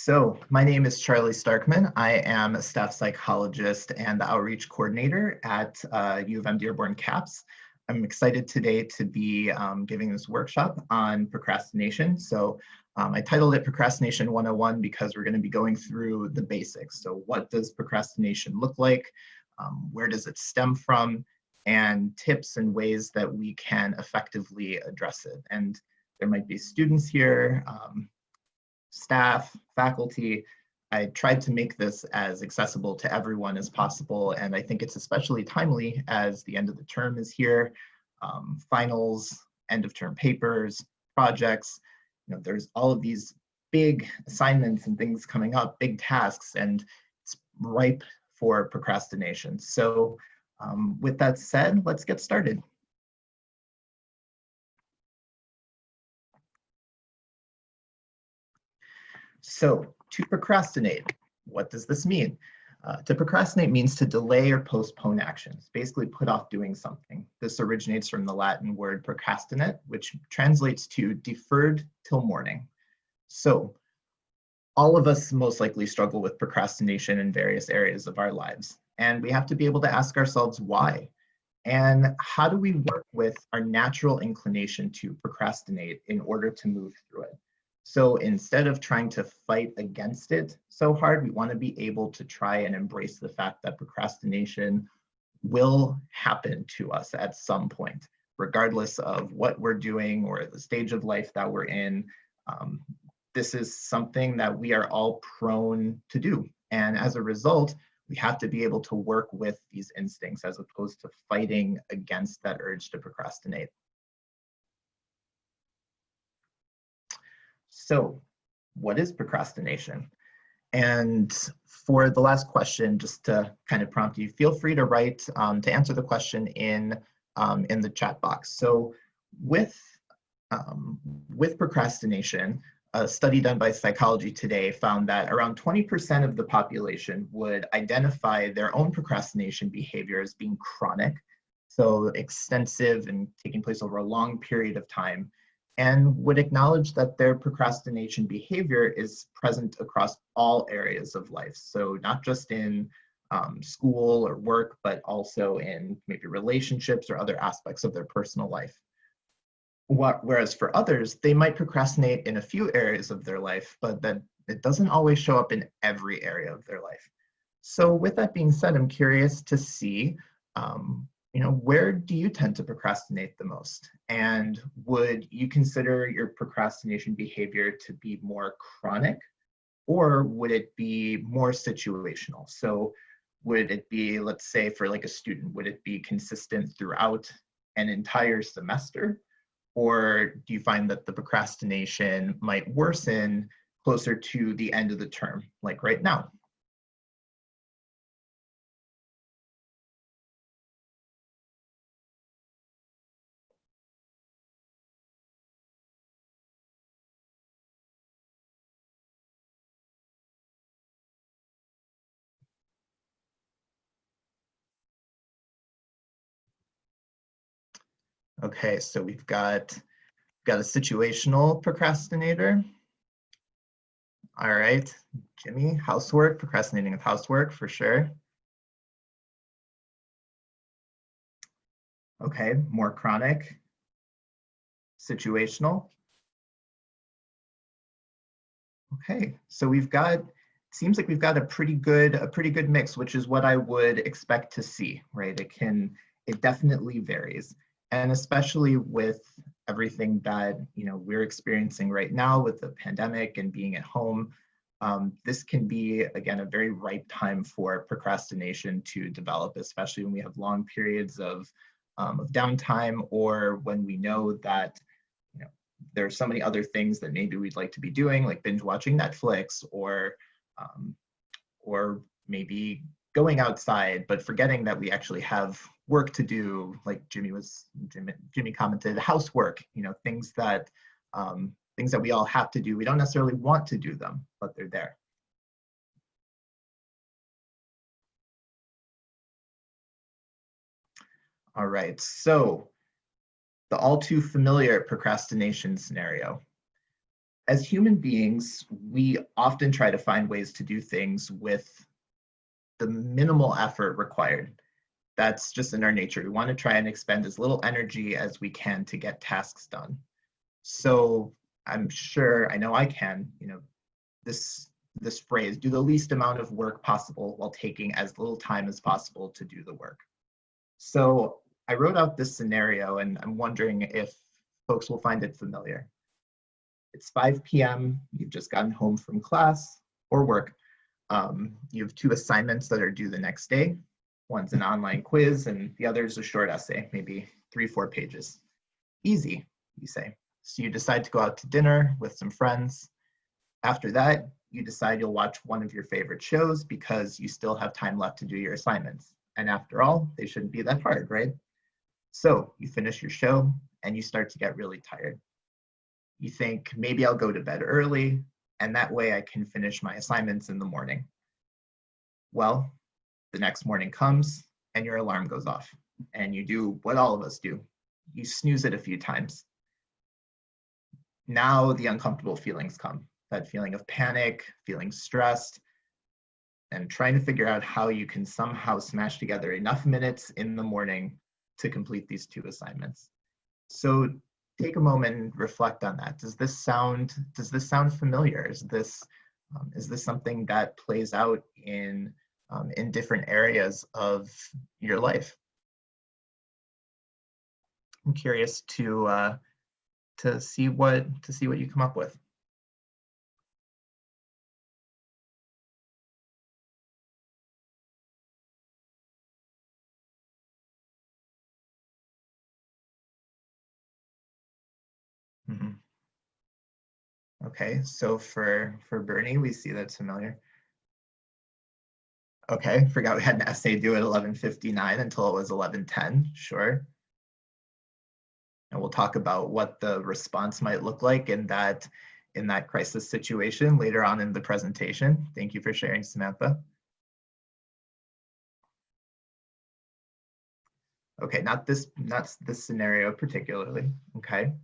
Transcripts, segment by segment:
So my name is Charlie Starkman. I am a staff psychologist and the outreach coordinator at U-Dearborn CAPS. I'm excited today to be giving this workshop on procrastination. So I titled it Procrastination 101 because we're going to be going through the basics. So what does procrastination look like? Where does it stem from? And tips and ways that we can effectively address it. And there might be students here, staff, faculty. I tried to make this as accessible to everyone as possible, and I think it's especially timely as the end of the term is here. Finals, end of term papers, projects, there's all of these big assignments and things coming up, big tasks, and it's ripe for procrastination. So with that said, let's get started. So to procrastinate, what does this mean? To procrastinate means to delay or postpone actions, basically put off doing something. This originates from the Latin word procrastinate, which translates to deferred till morning. So all of us most likely struggle with procrastination in various areas of our lives, and we have to be able to ask ourselves why. And how do we work with our natural inclination to procrastinate in order to move through it? So instead of trying to fight against it so hard, we want to be able to try and embrace the fact that procrastination will happen to us at some point, regardless of what we're doing or the stage of life that we're in. This is something that we are all prone to do. And as a result, we have to be able to work with these instincts as opposed to fighting against that urge to procrastinate. So what is procrastination? And for the last question, just to kind of prompt you, feel free to write, to answer the question in the chat box. So with procrastination, a study done by Psychology Today found that around 20% of the population would identify their own procrastination behavior as being chronic, so extensive and taking place over a long period of time, and would acknowledge that their procrastination behavior is present across all areas of life. So not just in school or work, but also in maybe relationships or other aspects of their personal life. Whereas for others, they might procrastinate in a few areas of their life, but that it doesn't always show up in every area of their life. So with that being said, I'm curious to see, where do you tend to procrastinate the most? And would you consider your procrastination behavior to be more chronic, or would it be more situational? So would it be, let's say for like a student, would it be consistent throughout an entire semester? Or do you find that the procrastination might worsen closer to the end of the term, like right now? Okay, so we've got a situational procrastinator. All right, Jimmy, housework, procrastinating with housework for sure. Okay, more chronic, situational. Okay, so seems like we've got a pretty good mix, which is what I would expect to see, right? It definitely varies. And especially with everything that we're experiencing right now with the pandemic and being at home, this can be, again, a very ripe time for procrastination to develop, especially when we have long periods of downtime, or when we know that there are so many other things that maybe we'd like to be doing, like binge watching Netflix, or maybe going outside, but forgetting that we actually have work to do, like Jimmy commented, housework, things that we all have to do. We don't necessarily want to do them, but they're there. All right, so the all too familiar procrastination scenario. As human beings, we often try to find ways to do things with the minimal effort required. That's just in our nature. We want to try and expend as little energy as we can to get tasks done. So I'm sure, I know I can, this this phrase, do the least amount of work possible while taking as little time as possible to do the work. So I wrote out this scenario and I'm wondering if folks will find it familiar. It's 5 p.m., you've just gotten home from class or work. You have two assignments that are due the next day. One's an online quiz and the other is a short essay, maybe 3-4 pages. Easy, you say. So you decide to go out to dinner with some friends. After that, you decide you'll watch one of your favorite shows because you still have time left to do your assignments. And after all, they shouldn't be that hard, right? So you finish your show and you start to get really tired. You think, maybe I'll go to bed early, and that way I can finish my assignments in the morning. Well, the next morning comes and your alarm goes off, and you do what all of us do. You snooze it a few times. Now the uncomfortable feelings come, that feeling of panic, feeling stressed, and trying to figure out how you can somehow smash together enough minutes in the morning to complete these two assignments. So take a moment and reflect on that. Does this sound familiar? Is this something that plays out in different areas of your life? I'm curious to see what you come up with. Mm-hmm. Okay, so for Bernie, we see that's familiar. Okay, forgot we had an essay due at 11:59 until it was 11:10. Sure. And we'll talk about what the response might look like in that crisis situation later on in the presentation. Thank you for sharing, Samantha. Okay, not this scenario particularly. Okay.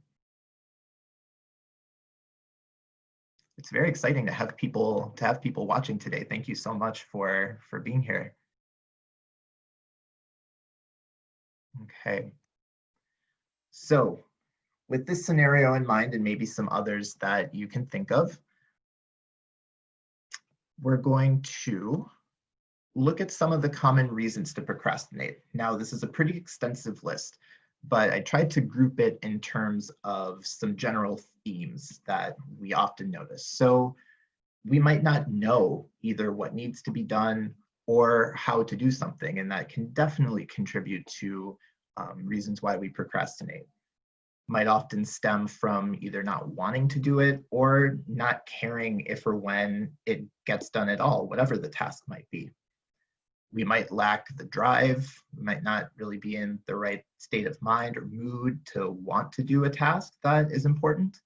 It's very exciting to have people watching today. Thank you so much for being here. Okay. So with this scenario in mind and maybe some others that you can think of, we're going to look at some of the common reasons to procrastinate. Now, this is a pretty extensive list, but I tried to group it in terms of some general themes that we often notice. So we might not know either what needs to be done or how to do something, and that can definitely contribute to reasons why we procrastinate. Might often stem from either not wanting to do it or not caring if or when it gets done at all, whatever the task might be. We might lack the drive, we might not really be in the right state of mind or mood to want to do a task that is important.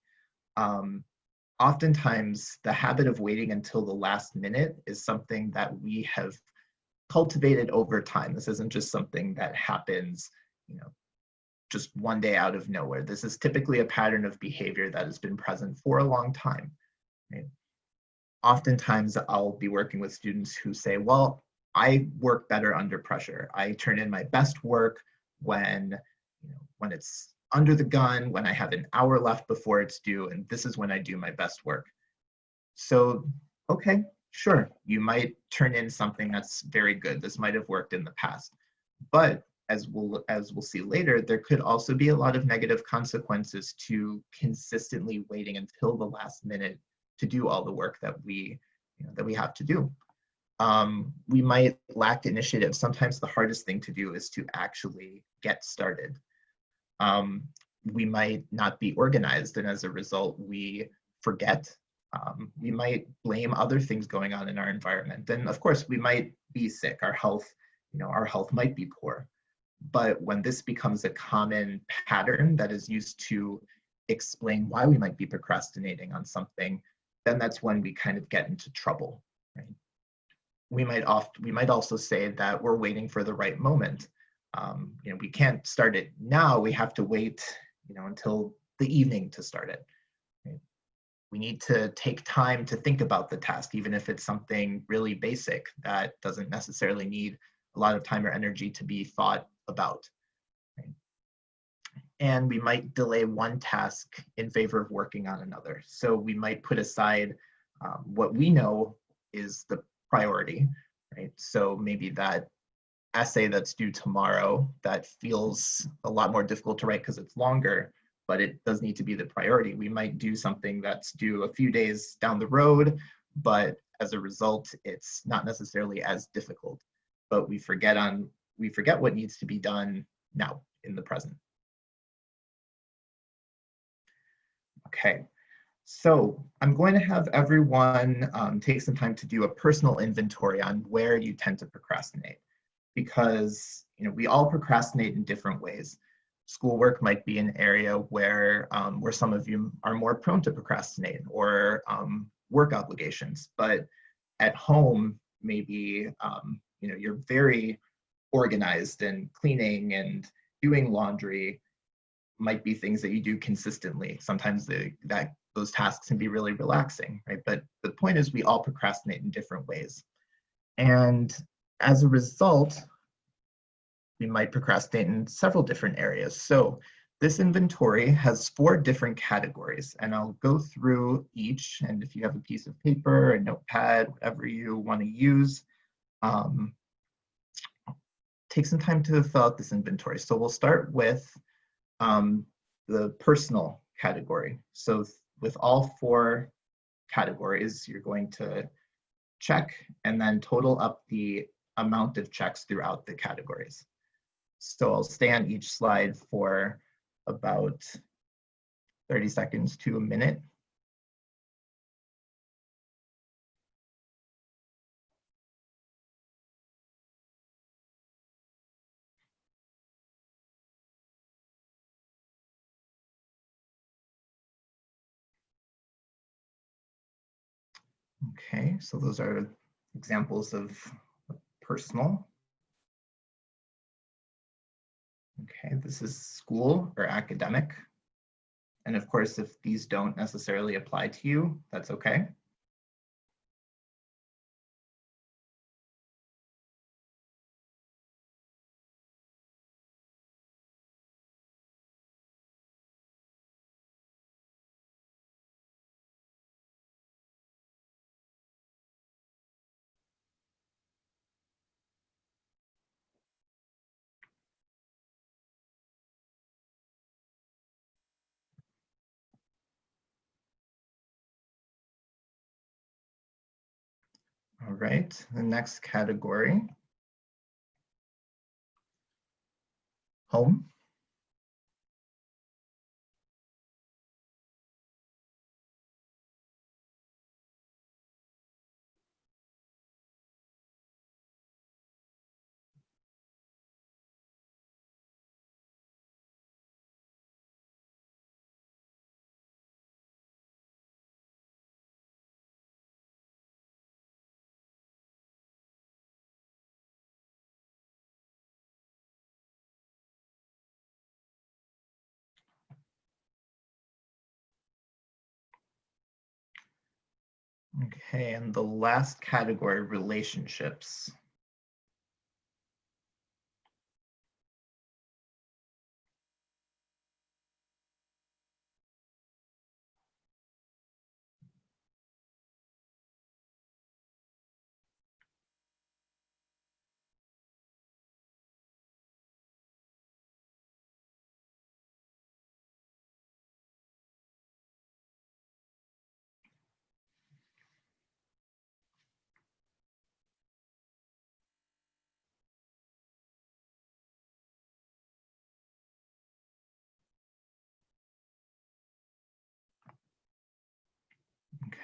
Oftentimes, the habit of waiting until the last minute is something that we have cultivated over time. This isn't just something that happens, just one day out of nowhere. This is typically a pattern of behavior that has been present for a long time. Right? Oftentimes, I'll be working with students who say, well, I work better under pressure. I turn in my best work when it's under the gun, when I have an hour left before it's due, and this is when I do my best work. So, okay, sure, you might turn in something that's very good. This might have worked in the past. But as we'll see later, there could also be a lot of negative consequences to consistently waiting until the last minute to do all the work that we have to do. We might lack initiative. Sometimes the hardest thing to do is to actually get started. We might not be organized, and as a result, we forget. We might blame other things going on in our environment. And of course, we might be sick. Our health might be poor. But when this becomes a common pattern that is used to explain why we might be procrastinating on something, then that's when we kind of get into trouble. Right? We might also say that we're waiting for the right moment. We can't start it now. We have to wait, until the evening to start it. Right? We need to take time to think about the task, even if it's something really basic that doesn't necessarily need a lot of time or energy to be thought about. Right? And we might delay one task in favor of working on another. So we might put aside what we know is the priority, right? So maybe that essay that's due tomorrow that feels a lot more difficult to write because it's longer, but it does need to be the priority. We might do something that's due a few days down the road, but as a result, it's not necessarily as difficult. But we forget what needs to be done now in the present. Okay, so I'm going to have everyone take some time to do a personal inventory on where you tend to procrastinate, because we all procrastinate in different ways. Schoolwork might be an area where some of you are more prone to procrastinate, or work obligations. But at home, maybe you're very organized, and cleaning and doing laundry might be things that you do consistently. Sometimes those tasks can be really relaxing, right? But the point is, we all procrastinate in different ways. And as a result, we might procrastinate in several different areas. So this inventory has 4 different categories, and I'll go through each. And if you have a piece of paper, a notepad, whatever you want to use, take some time to fill out this inventory. So we'll start with the personal category. So with all 4 categories, you're going to check and then total up the amount of checks throughout the categories. So I'll stay on each slide for about 30 seconds to a minute. Okay, so those are examples of personal. Okay, this is school or academic. And of course, if these don't necessarily apply to you, that's okay. All right, the next category, home. Okay, and the last category, relationships.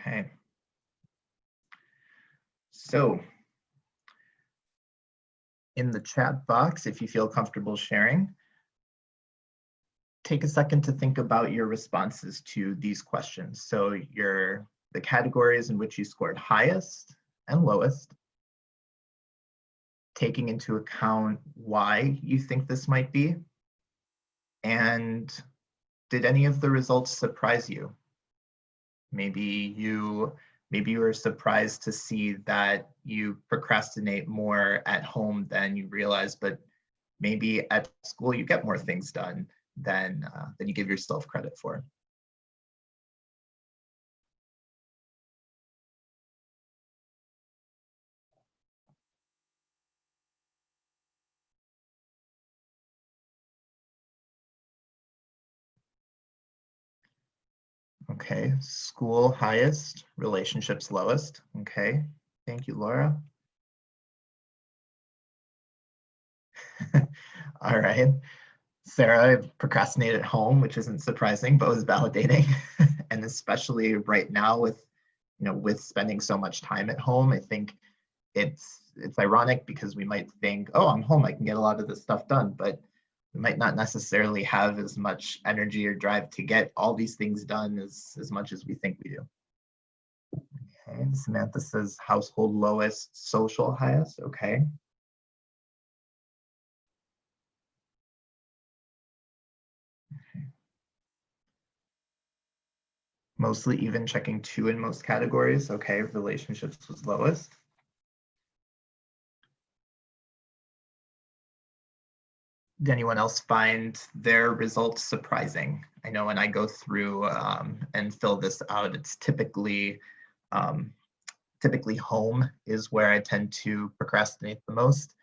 Okay. So in the chat box, if you feel comfortable sharing, take a second to think about your responses to these questions. So the categories in which you scored highest and lowest, taking into account why you think this might be, and did any of the results surprise you? Maybe you were surprised to see that you procrastinate more at home than you realize, but maybe at school you get more things done than you give yourself credit for. Okay, school highest, relationships lowest. Okay, thank you, Laura. All right. Sarah procrastinated at home, which isn't surprising, but was validating. And especially right now with spending so much time at home, I think it's ironic because we might think, oh, I'm home, I can get a lot of this stuff done, but we might not necessarily have as much energy or drive to get all these things done as much as we think we do. Okay, Samantha says household lowest, social highest. Okay. Mostly even, checking 2 in most categories. Okay, relationships was lowest. Did anyone else find their results surprising? I know when I go through and fill this out, it's um, typically home is where I tend to procrastinate the most.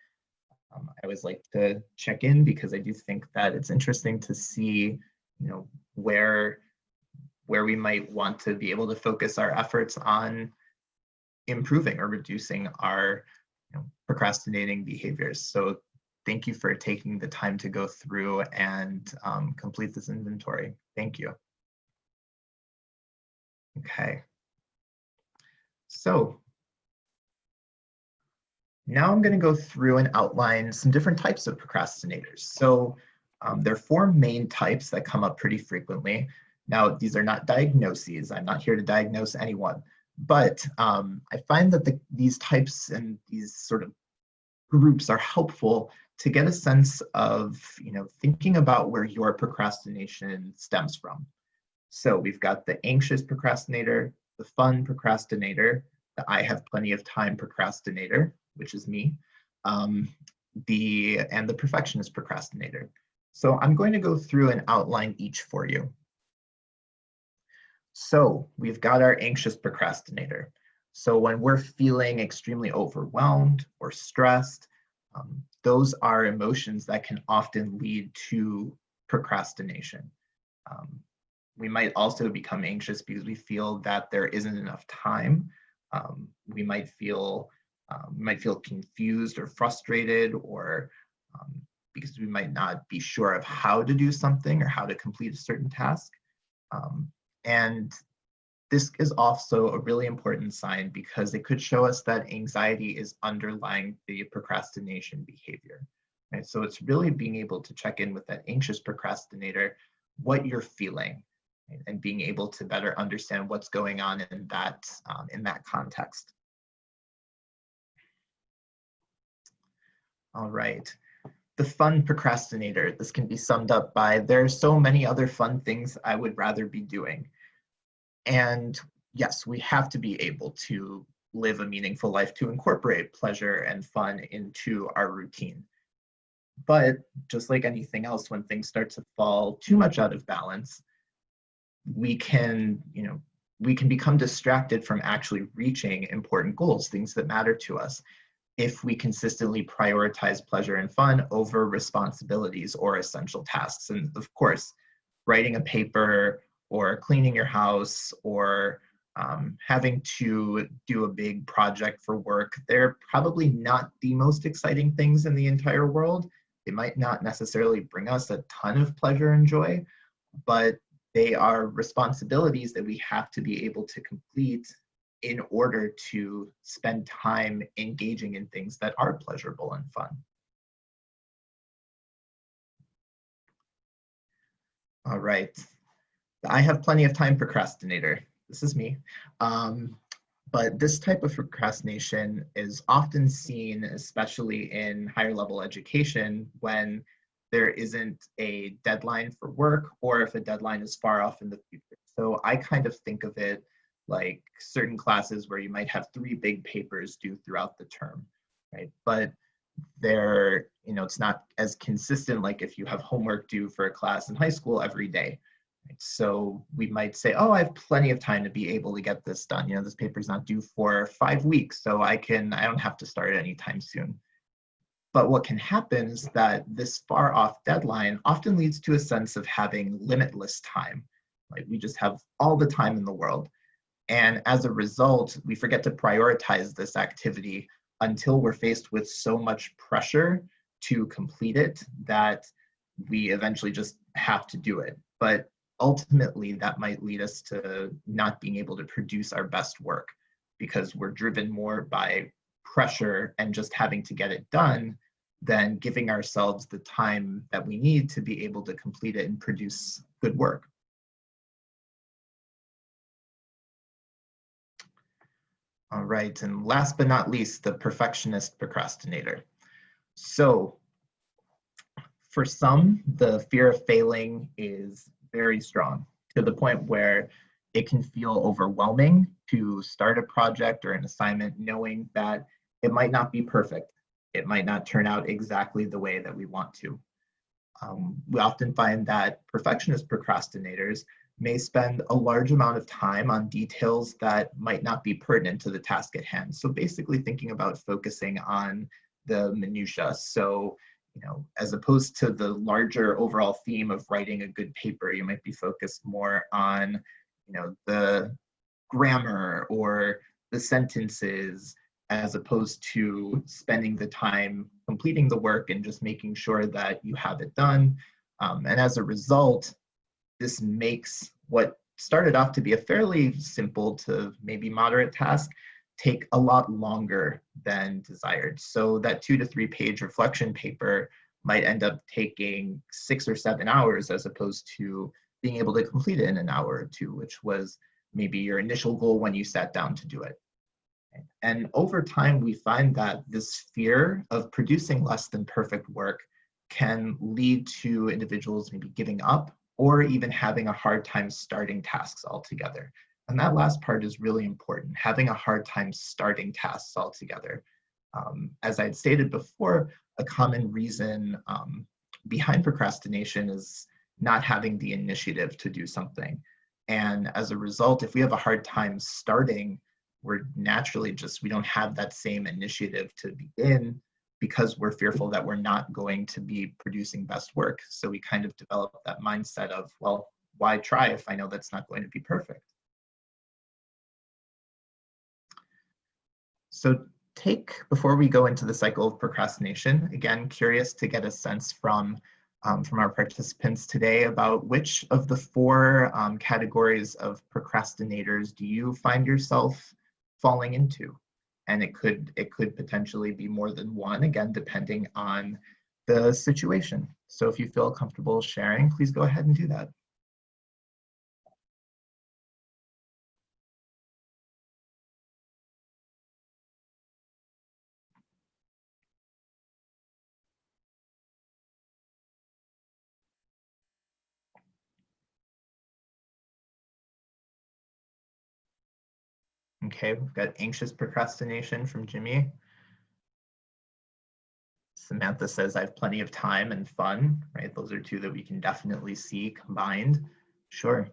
I always like to check in because I do think that it's interesting to see, where we might want to be able to focus our efforts on improving or reducing our procrastinating behaviors. So thank you for taking the time to go through and complete this inventory. Thank you. Okay. So now I'm going to go through and outline some different types of procrastinators. So there are 4 main types that come up pretty frequently. Now, these are not diagnoses. I'm not here to diagnose anyone, but I find that these types and these sort of groups are helpful to get a sense of, thinking about where your procrastination stems from. So we've got the anxious procrastinator, the fun procrastinator, the I have plenty of time procrastinator, which is me, and the perfectionist procrastinator. So I'm going to go through and outline each for you. So we've got our anxious procrastinator. So when we're feeling extremely overwhelmed or stressed, those are emotions that can often lead to procrastination. We might also become anxious because we feel that there isn't enough time. We might feel confused or frustrated, or because we might not be sure of how to do something or how to complete a certain task. And this is also a really important sign because it could show us that anxiety is underlying the procrastination behavior. Right? So it's really being able to check in with that anxious procrastinator, what you're feeling, right? And being able to better understand what's going on in that context. All right. The fun procrastinator, this can be summed up by there's so many other fun things I would rather be doing. And yes, we have to be able to live a meaningful life to incorporate pleasure and fun into our routine. But just like anything else, when things start to fall too much out of balance, we can become distracted from actually reaching important goals, things that matter to us, if we consistently prioritize pleasure and fun over responsibilities or essential tasks. And of course, writing a paper or cleaning your house or having to do a big project for work, they're probably not the most exciting things in the entire world. They might not necessarily bring us a ton of pleasure and joy, but they are responsibilities that we have to be able to complete in order to spend time engaging in things that are pleasurable and fun. All right. I have plenty of time procrastinator. This is me. But this type of procrastination is often seen, especially in higher level education, when there isn't a deadline for work or if a deadline is far off in the future. So I kind of think of it like certain classes where you might have 3 big papers due throughout the term, right? But they're, it's not as consistent like if you have homework due for a class in high school every day. Right? So we might say, oh, I have plenty of time to be able to get this done. This paper's not due for 5 weeks, so I don't have to start anytime soon. But what can happen is that this far off deadline often leads to a sense of having limitless time. Like we just have all the time in the world. And as a result, we forget to prioritize this activity until we're faced with so much pressure to complete it that we eventually just have to do it. But ultimately, that might lead us to not being able to produce our best work because we're driven more by pressure and just having to get it done than giving ourselves the time that we need to be able to complete it and produce good work. All right, and last but not least, the perfectionist procrastinator. So for some, the fear of failing is very strong to the point where it can feel overwhelming to start a project or an assignment knowing that it might not be perfect. It might not turn out exactly the way that we want to. We often find that perfectionist procrastinators may spend a large amount of time on details that might not be pertinent to the task at hand. So basically thinking about focusing on the minutia. So, as opposed to the larger overall theme of writing a good paper, you might be focused more on, the grammar or the sentences, as opposed to spending the time completing the work and just making sure that you have it done. And as a result, this makes what started off to be a fairly simple to maybe moderate task take a lot longer than desired. So that 2 to 3 page reflection paper might end up taking 6 or 7 hours as opposed to being able to complete it in an hour or two, which was maybe your initial goal when you sat down to do it. And over time, we find that this fear of producing less than perfect work can lead to individuals maybe giving up or even having a hard time starting tasks altogether. And that last part is really important, having a hard time starting tasks altogether. As I'd stated before, a common reason behind procrastination is not having the initiative to do something. And as a result, if we have a hard time starting, we're naturally we don't have that same initiative to begin because we're fearful that we're not going to be producing best work. So we kind of develop that mindset of, well, why try if I know that's not going to be perfect? So before we go into the cycle of procrastination, again, curious to get a sense from our participants today about which of the 4 categories of procrastinators do you find yourself falling into? And it could potentially be more than one, again, depending on the situation. So if you feel comfortable sharing, please go ahead and do that. Okay, we've got anxious procrastination from Jimmy. Samantha says, I have plenty of time and fun, right? Those are 2 that we can definitely see combined. Sure.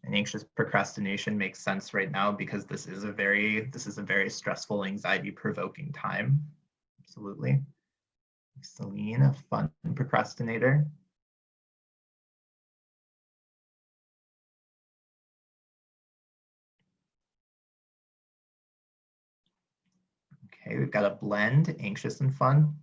And anxious procrastination makes sense right now because this is a very stressful, anxiety-provoking time. Absolutely. Celine, a fun procrastinator. Okay, we've got a blend, anxious and fun.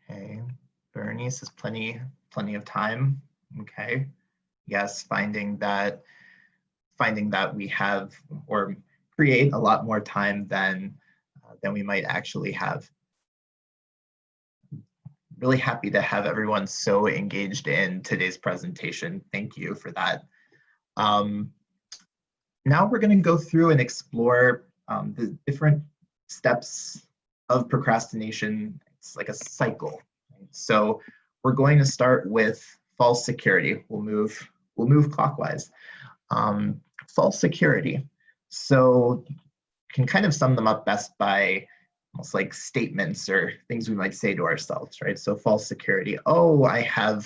Okay, Bernice has plenty of time. Okay, yes, finding that we have or create a lot more time than we might actually have. really happy to have everyone so engaged in today's presentation. Thank you for that. Now we're going to go through and explore the different steps of procrastination. It's like a cycle. Right? So we're going to start with false security. We'll move clockwise. False security. So can kind of sum them up best by almost like statements or things we might say to ourselves, right? So false security. Oh, I have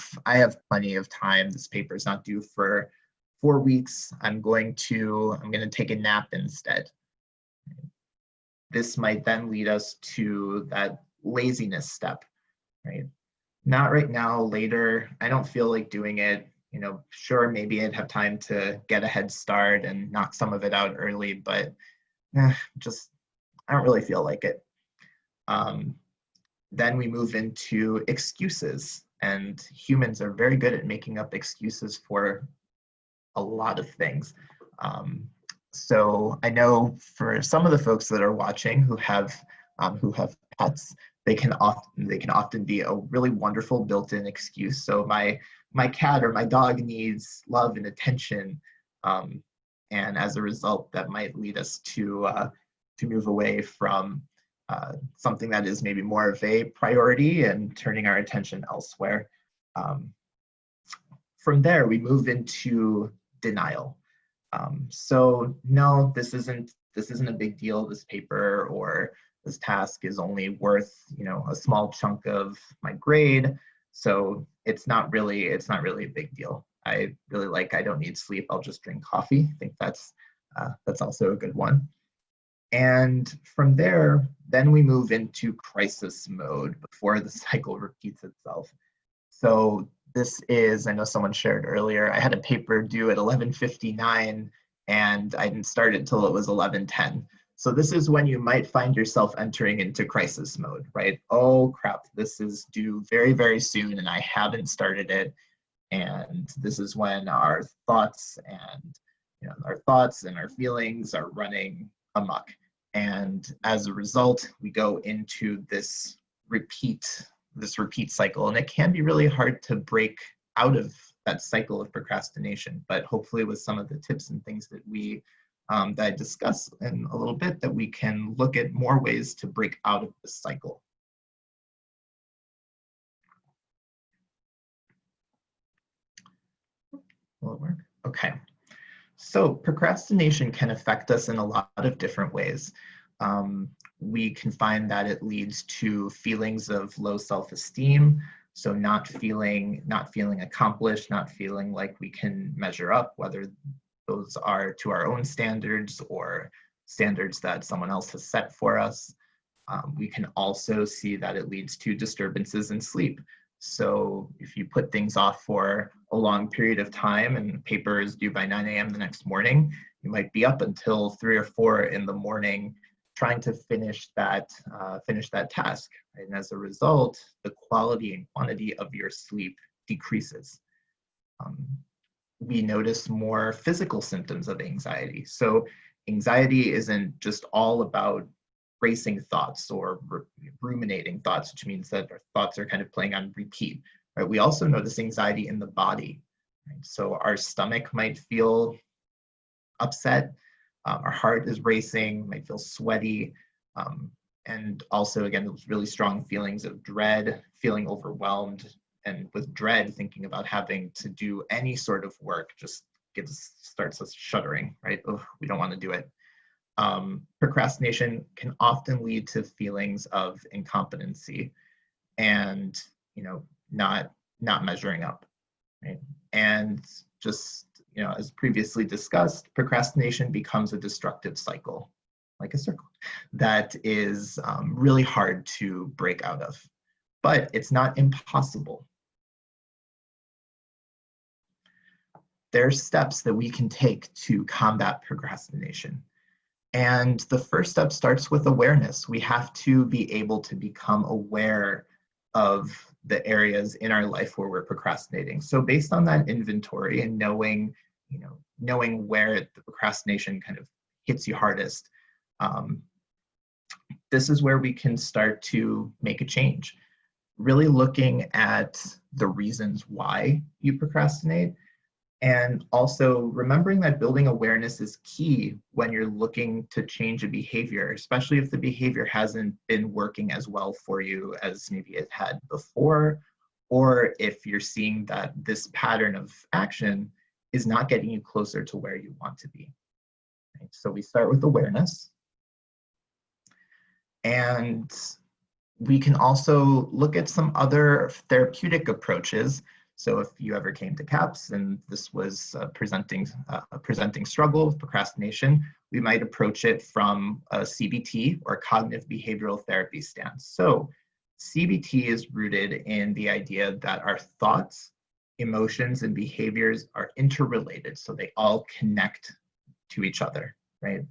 plenty of time. This paper is not due for 4 weeks. I'm going to take a nap instead. This might then lead us to that laziness step, right? Not right now, later. I don't feel like doing it. Sure, maybe I'd have time to get a head start and knock some of it out early, but I don't really feel like it. Then we move into excuses, and humans are very good at making up excuses for a lot of things. So I know for some of the folks that are watching who have pets, they can often be a really wonderful built-in excuse. So my cat or my dog needs love and attention, and as a result, that might lead us to move away from something that is maybe more of a priority and turning our attention elsewhere. From there, we move into denial. So no, this isn't a big deal. This paper or this task is only worth a small chunk of my grade, so it's not really a big deal. I don't need sleep. I'll just drink coffee. I think that's also a good one. And from there, then we move into crisis mode before the cycle repeats itself. So this is, I know someone shared earlier, I had a paper due at 11:59 and I didn't start it until it was 11:10. So this is when you might find yourself entering into crisis mode, right? Oh crap, this is due very, very soon and I haven't started it. And this is when our thoughts and our feelings are running amok. And as a result, we go into this repeat cycle. And it can be really hard to break out of that cycle of procrastination. But hopefully with some of the tips and things that that I discuss in a little bit, that we can look at more ways to break out of this cycle. Will it work? Okay. So procrastination can affect us in a lot of different ways. We can find that it leads to feelings of low self-esteem, so not feeling accomplished, not feeling like we can measure up, whether those are to our own standards or standards that someone else has set for us. We can also see that it leads to disturbances in sleep. So if you put things off for a long period of time and the paper is due by 9 a.m. the next morning, you might be up until 3 or 4 in the morning trying to finish that task. Right? And as a result, the quality and quantity of your sleep decreases. We notice more physical symptoms of anxiety. So anxiety isn't just all about racing thoughts or ruminating thoughts, which means that our thoughts are kind of playing on repeat. Right? We also notice anxiety in the body. Right? So our stomach might feel upset, our heart is racing, might feel sweaty, and also, again, those really strong feelings of dread, feeling overwhelmed, and with dread, thinking about having to do any sort of work just starts us shuddering, right? Oh, we don't want to do it. Procrastination can often lead to feelings of incompetency and not measuring up, right? And just as previously discussed, procrastination becomes a destructive cycle, like a circle, that is really hard to break out of, but it's not impossible. There are steps that we can take to combat procrastination. And the first step starts with awareness. We have to be able to become aware of the areas in our life where we're procrastinating. So based on that inventory and knowing where the procrastination kind of hits you hardest, this is where we can start to make a change. really looking at the reasons why you procrastinate, and also remembering that building awareness is key when you're looking to change a behavior, especially if the behavior hasn't been working as well for you as maybe it had before, or if you're seeing that this pattern of action is not getting you closer to where you want to be. Right? So we start with awareness. And we can also look at some other therapeutic approaches. So if you ever came to CAPS and this was presenting struggle with procrastination, we might approach it from a CBT, or cognitive behavioral therapy stance. So CBT is rooted in the idea that our thoughts, emotions, and behaviors are interrelated, so they all connect to each other, right?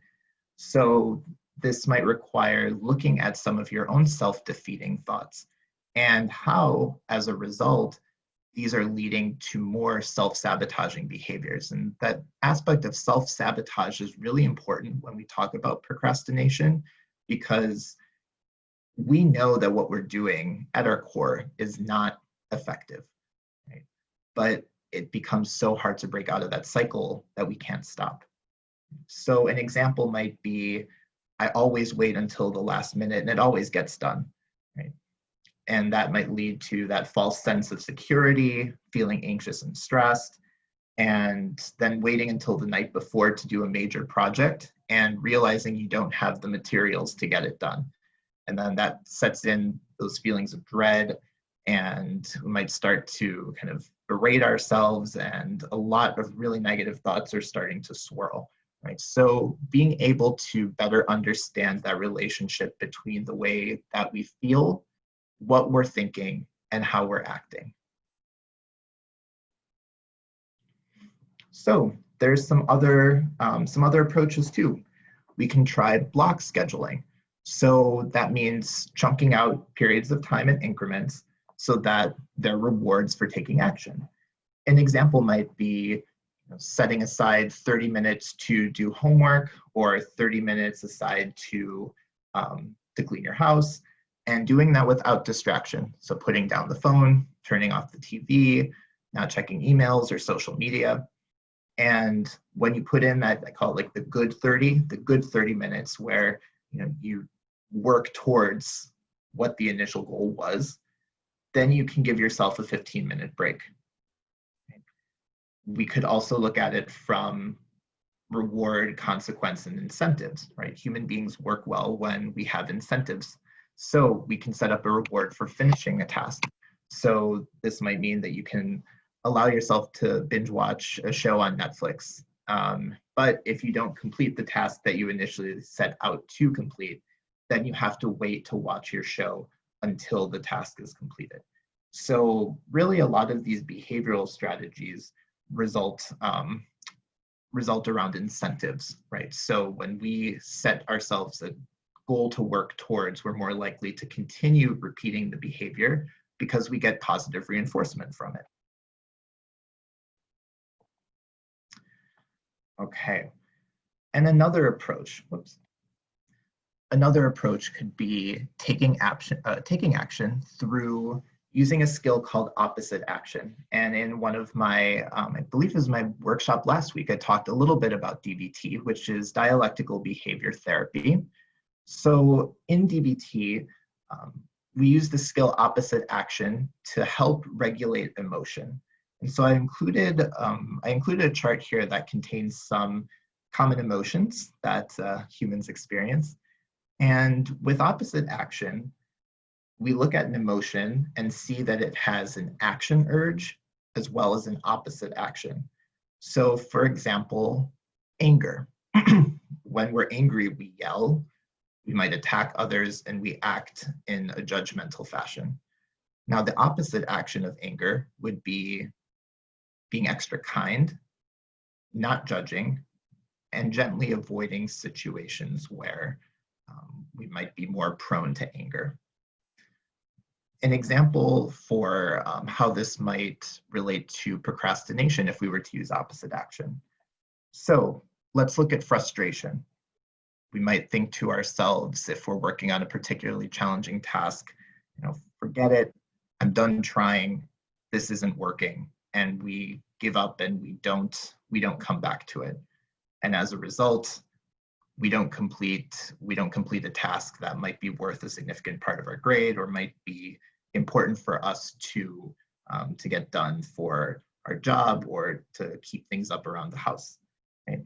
So this might require looking at some of your own self-defeating thoughts and how, as a result, these are leading to more self-sabotaging behaviors. And that aspect of self-sabotage is really important when we talk about procrastination, because we know that what we're doing at our core is not effective, right? But it becomes so hard to break out of that cycle that we can't stop. So an example might be, I always wait until the last minute and it always gets done, right? And that might lead to that false sense of security, feeling anxious and stressed, and then waiting until the night before to do a major project and realizing you don't have the materials to get it done. And then that sets in those feelings of dread, and we might start to kind of berate ourselves, and a lot of really negative thoughts are starting to swirl. Right? So being able to better understand that relationship between the way that we feel, what we're thinking, and how we're acting. So there's some other approaches too. We can try block scheduling. So that means chunking out periods of time in increments so that there are rewards for taking action. An example might be setting aside 30 minutes to do homework, or 30 minutes aside to clean your house, and doing that without distraction. So putting down the phone, turning off the TV, not checking emails or social media. And when you put in that, I call it like the good 30 minutes where you work towards what the initial goal was, then you can give yourself a 15-minute break. We could also look at it from reward, consequence, and incentives, right? Human beings work well when we have incentives. So we can set up a reward for finishing a task. So this might mean that you can allow yourself to binge watch a show on Netflix. But if you don't complete the task that you initially set out to complete, then you have to wait to watch your show until the task is completed. So really a lot of these behavioral strategies result around incentives, right? So when we set ourselves a goal to work towards, we're more likely to continue repeating the behavior because we get positive reinforcement from it. Okay, and another approach could be taking action through using a skill called opposite action. And in one of my, I believe it was my workshop last week, I talked a little bit about DBT, which is dialectical behavior therapy. So in DBT, we use the skill opposite action to help regulate emotion. And so I included a chart here that contains some common emotions that humans experience. And with opposite action, we look at an emotion and see that it has an action urge as well as an opposite action. So for example, anger. When we're angry, we yell, we might attack others, and we act in a judgmental fashion. Now, the opposite action of anger would be being extra kind, not judging, and gently avoiding situations where we might be more prone to anger. An example for how this might relate to procrastination if we were to use opposite action. So let's look at frustration. We might think to ourselves, if we're working on a particularly challenging task, forget it, I'm done trying, this isn't working, and we give up and we don't come back to it. And as a result, we don't complete a task that might be worth a significant part of our grade or might be important for us to get done for our job or to keep things up around the house. Right?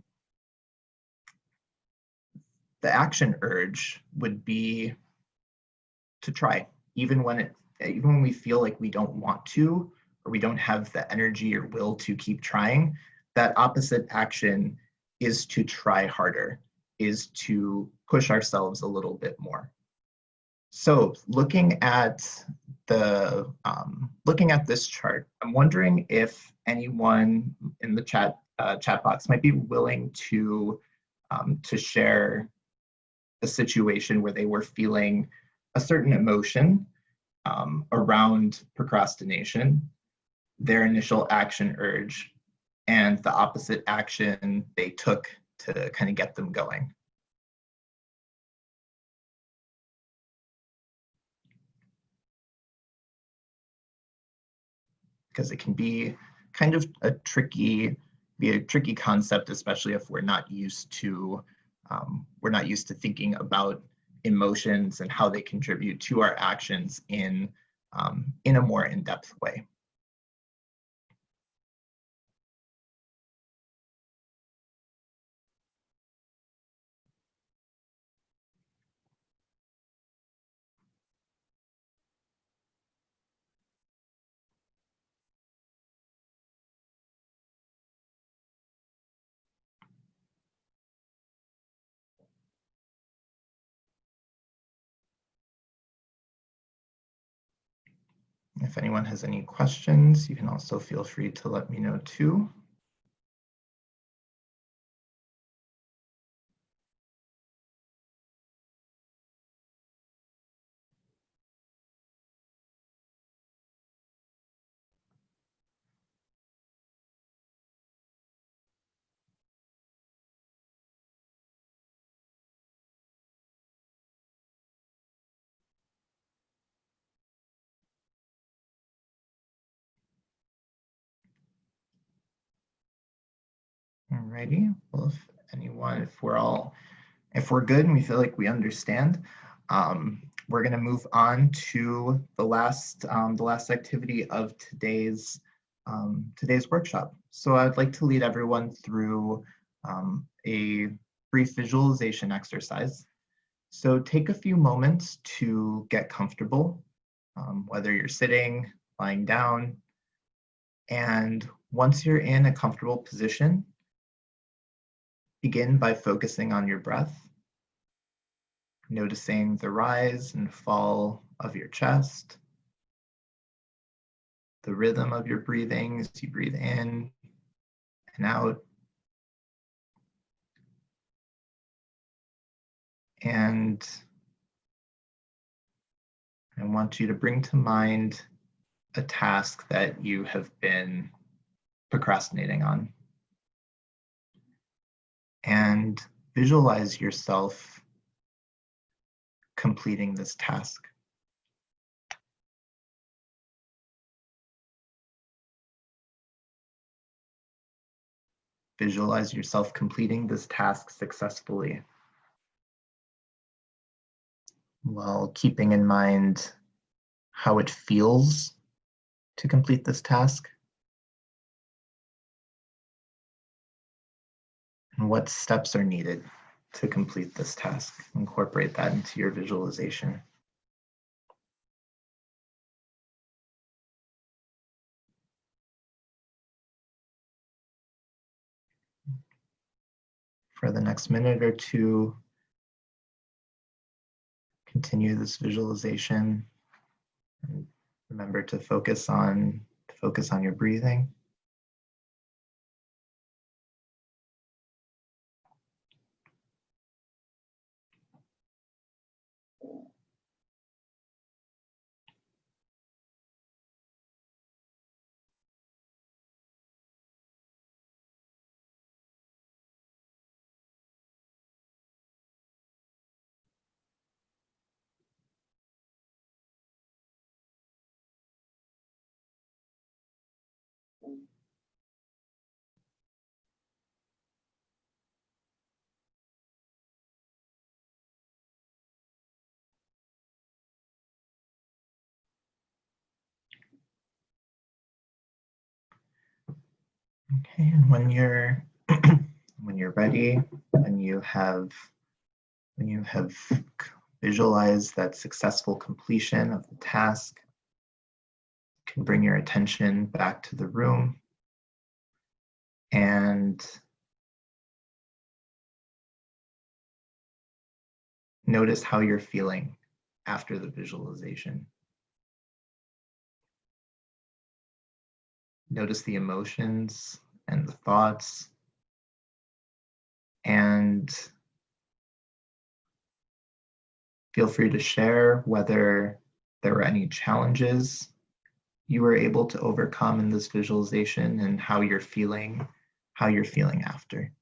The action urge would be to try, even when we feel like we don't want to, or we don't have the energy or will to keep trying. That opposite action is to try harder, is to push ourselves a little bit more. So looking at this chart, I'm wondering if anyone in the chat box might be willing to share a situation where they were feeling a certain emotion around procrastination, their initial action urge, and the opposite action they took to kind of get them going. Because it can be kind of a tricky concept, especially if we're not used to thinking about emotions and how they contribute to our actions in a more in-depth way. If anyone has any questions, you can also feel free to let me know too. Alrighty, well, if we're good and we feel like we understand, we're going to move on to the last activity of today's workshop. So I'd like to lead everyone through a brief visualization exercise. So take a few moments to get comfortable, whether you're sitting, lying down, and once you're in a comfortable position, begin by focusing on your breath, noticing the rise and fall of your chest, the rhythm of your breathing as you breathe in and out. And I want you to bring to mind a task that you have been procrastinating on. And visualize yourself completing this task. Visualize yourself completing this task successfully, while keeping in mind how it feels to complete this task and what steps are needed to complete this task. Incorporate that into your visualization. For the next minute or two, continue this visualization. And remember to focus on your breathing. Okay, and when you're when you're ready, when you have visualized that successful completion of the task, you can bring your attention back to the room and notice how you're feeling after the visualization. Notice the emotions and the thoughts, and feel free to share whether there were any challenges you were able to overcome in this visualization and how you're feeling after.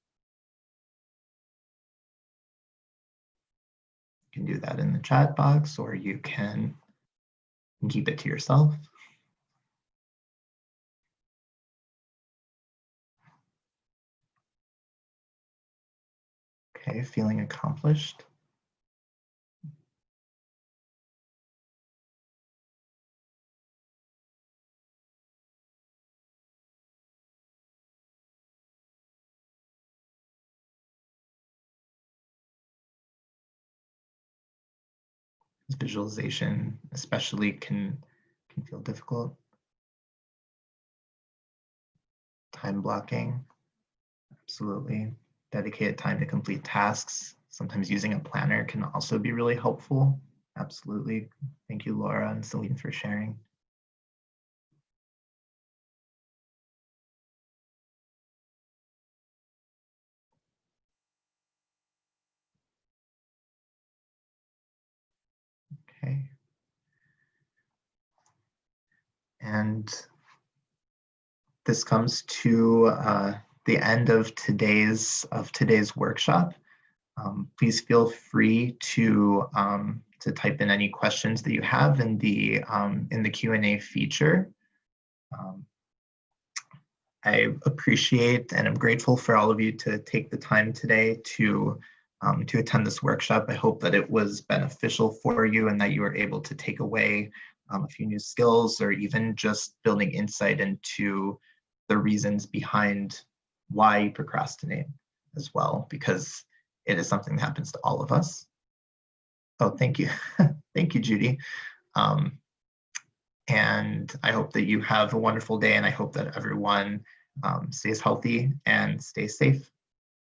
You can do that in the chat box, or you can keep it to yourself. Okay, feeling accomplished. Visualization especially can feel difficult. Time blocking, absolutely. Dedicated time to complete tasks. Sometimes using a planner can also be really helpful. Absolutely. Thank you, Laura and Celine, for sharing. Okay. And this comes to the end of today's workshop. Please feel free to type in any questions that you have in the Q&A feature. I appreciate and I'm grateful for all of you to take the time today to attend this workshop. I hope that it was beneficial for you and that you were able to take away a few new skills, or even just building insight into the reasons behind why you procrastinate as well, because it is something that happens to all of us. Oh, thank you. Thank you, Judy. And I hope that you have a wonderful day, and I hope that everyone stays healthy and stays safe.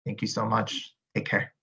Thank you so much. Take care.